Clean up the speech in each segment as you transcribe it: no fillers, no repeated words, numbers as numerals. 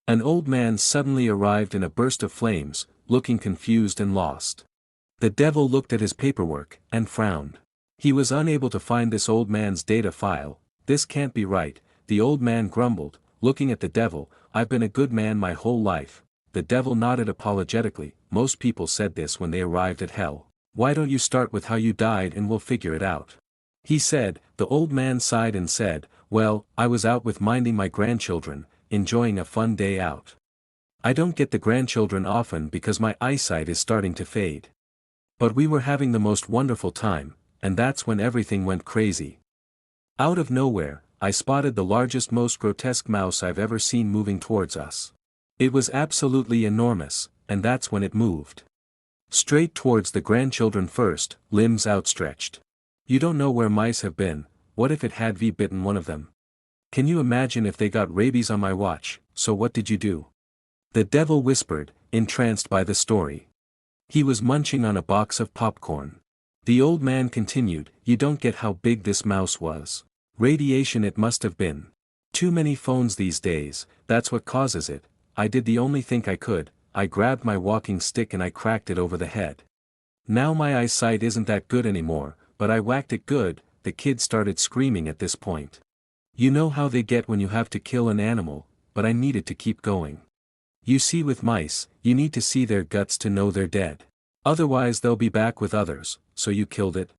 An old man suddenly arrived in a burst of flames, looking confused and lost. The devil looked at his paperwork, and frowned. He was unable to find this old man's data file. This can't be right, the old man grumbled, looking at the devil. I've been a good man my whole life. The devil nodded apologetically. Most people said this when they arrived at hell. Why don't you start with how you died and we'll figure it out? He said. The old man sighed and said, well, I was out with minding my grandchildren, enjoying a fun day out. I don't get the grandchildren often because my eyesight is starting to fade. But we were having the most wonderful time, and that's when everything went crazy. Out of nowhere, I spotted the largest, most grotesque mouse I've ever seen moving towards us. It was absolutely enormous, and that's when it moved. Straight towards the grandchildren first, limbs outstretched. You don't know where mice have been. What if it had bitten one of them? Can you imagine if they got rabies on my watch? So what did you do? The devil whispered, entranced by the story. He was munching on a box of popcorn. The old man continued, you don't get how big this mouse was. Radiation it must have been. Too many phones these days, that's what causes it. I did the only thing I could. I grabbed my walking stick and I cracked it over the head. Now my eyesight isn't that good anymore, but I whacked it good. The kid started screaming at this point. You know how they get when you have to kill an animal, but I needed to keep going. You see, with mice, you need to see their guts to know they're dead. Otherwise they'll be back with others. So you killed it?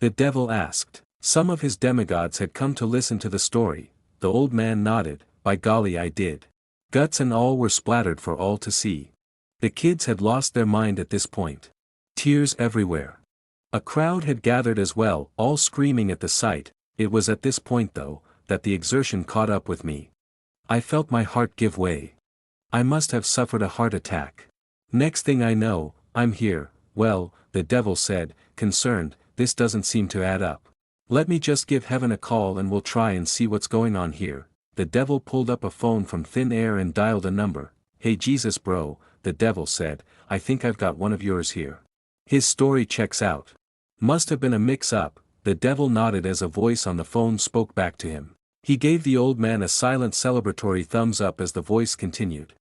The devil asked. Some of his demigods had come to listen to the story. The old man nodded. By golly, I did. Guts and all were splattered for all to see. The kids had lost their mind at this point. Tears everywhere. A crowd had gathered as well, all screaming at the sight. It was at this point though, that the exertion caught up with me. I felt my heart give way. I must have suffered a heart attack. Next thing I know, I'm here. Well, the devil said, concerned, this doesn't seem to add up. Let me just give heaven a call and we'll try and see what's going on here. The devil pulled up a phone from thin air and dialed a number. Hey Jesus bro, the devil said, I think I've got one of yours here. His story checks out. Must have been a mix-up. The devil nodded as a voice on the phone spoke back to him. He gave the old man a silent celebratory thumbs up as the voice continued.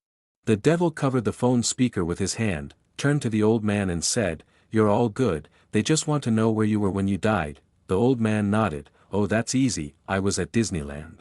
The devil covered the phone speaker with his hand, turned to the old man and said, you're all good, they just want to know where you were when you died. The old man nodded, oh that's easy, I was at Disneyland.